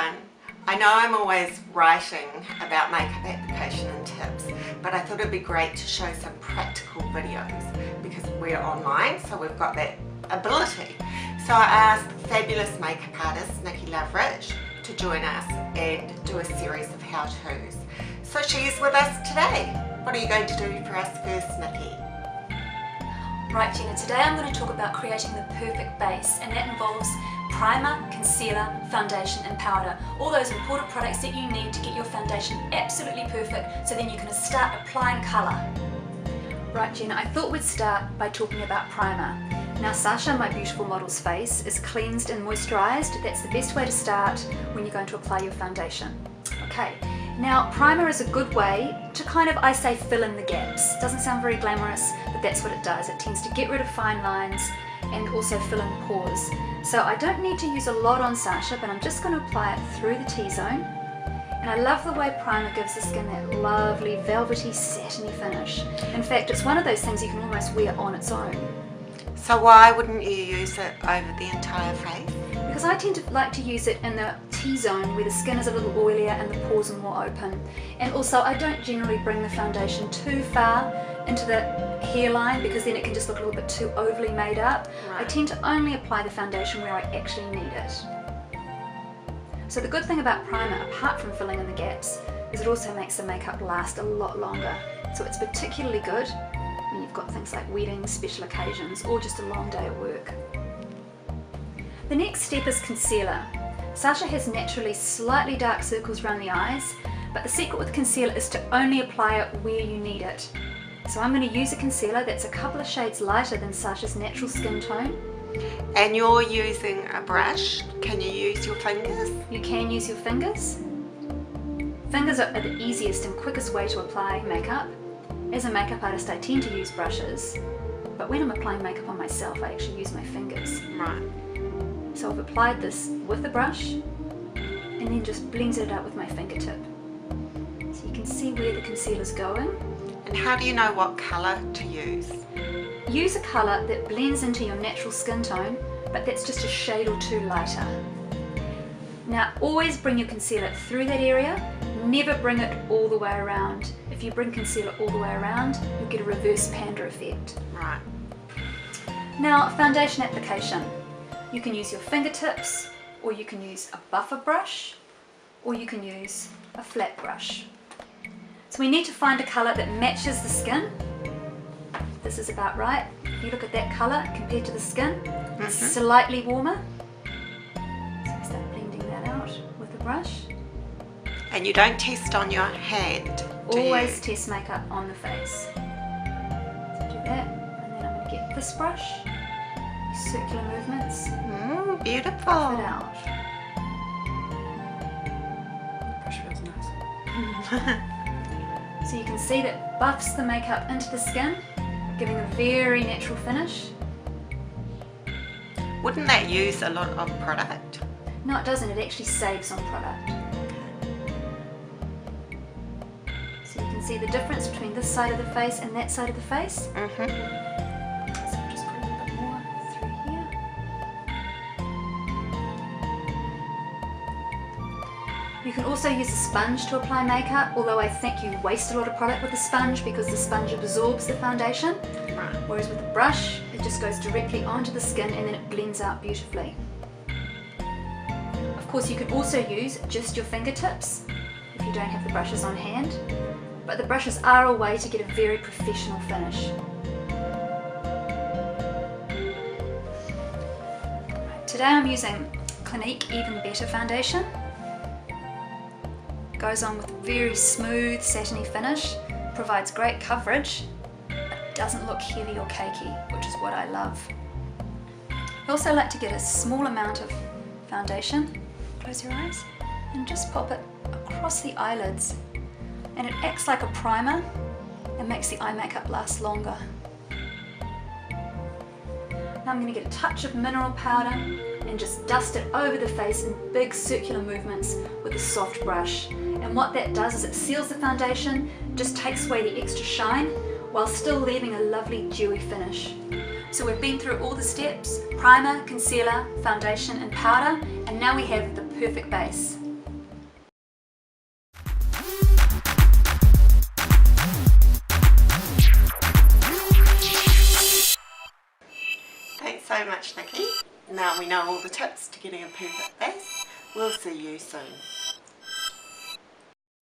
everyone. I know I'm always writing about makeup application and tips, but I thought it'd be great to show some practical videos because we're online, so we've got that ability. So I asked fabulous makeup artist Nikki Lovrich to join us and do a series of how-tos. So she's with us today. What are you going to do for us first, Nikki? Right, Gina, today I'm going to talk about creating the perfect base, and that involves primer, concealer, foundation and powder. All those important products that you need to get your foundation absolutely perfect so then you can start applying colour. Right, Gina, I thought we'd start by talking about primer. Now Sasha, my beautiful model's face, is cleansed and moisturised. That's the best way to start when you're going to apply your foundation. Okay, now primer is a good way to kind of, I say, fill in the gaps. Doesn't sound very glamorous, but that's what it does. It tends to get rid of fine lines and also fill in pores. So I don't need to use a lot on Sasha, but I'm just going to apply it through the T-zone. And I love the way primer gives the skin that lovely velvety satiny finish. In fact, it's one of those things you can almost wear on its own. So why wouldn't you use it over the entire face? Because I tend to like to use it in the T-zone where the skin is a little oilier and the pores are more open. And also I don't generally bring the foundation too far into the hairline because then it can just look a little bit too overly made up. Right. I tend to only apply the foundation where I actually need it. So the good thing about primer, apart from filling in the gaps, is it also makes the makeup last a lot longer. So it's particularly good when you've got things like weddings, special occasions, or just a long day at work. The next step is concealer. Sasha has naturally slightly dark circles around the eyes, but the secret with concealer is to only apply it where you need it. So I'm going to use a concealer that's a couple of shades lighter than Sasha's natural skin tone. And you're using a brush. Can you use your fingers? You can use your fingers. Fingers are the easiest and quickest way to apply makeup. As a makeup artist, I tend to use brushes, but when I'm applying makeup on myself, I actually use my fingers. Right. So I've applied this with the brush and then just blended it out with my fingertip. So you can see where the concealer's going. And how do you know what colour to use? Use a colour that blends into your natural skin tone, but that's just a shade or two lighter. Now always bring your concealer through that area, never bring it all the way around. If you bring concealer all the way around, you'll get a reverse panda effect. Right. Now foundation application. You can use your fingertips, or you can use a buffer brush, or you can use a flat brush. So we need to find a colour that matches the skin. This is about right. If you look at that colour compared to the skin, it's slightly warmer. So we start blending that out with the brush. And you don't test on your hand, do you? Always test makeup on the face. So do that, and then I'm going to get this brush, circular movements. Beautiful. Buff it out. The brush feels nice. So you can see that buffs the makeup into the skin, giving a very natural finish. Wouldn't that use a lot of product? No, it doesn't. It actually saves on product. So you can see the difference between this side of the face and that side of the face. So I'll just put a little bit more through here. You can also use a sponge to apply makeup, although I think you waste a lot of product with the sponge because the sponge absorbs the foundation. Right. Whereas with the brush, it just goes directly onto the skin and then it blends out beautifully. Of course, you can also use just your fingertips if you don't have the brushes on hand, but the brushes are a way to get a very professional finish. Right, today I'm using Clinique Even Better foundation. Goes on with a very smooth satiny finish, provides great coverage, but doesn't look heavy or cakey, which is what I love. I also like to get a small amount of foundation, close your eyes, and just pop it across the eyelids. And it acts like a primer and makes the eye makeup last longer. Now I'm going to get a touch of mineral powder and just dust it over the face in big circular movements with a soft brush. And what that does is it seals the foundation, just takes away the extra shine while still leaving a lovely dewy finish. So we've been through all the steps: primer, concealer, foundation and powder, and now we have the perfect base. so much, Nikki. Now we know all the tips to getting a perfect base. We'll see you soon.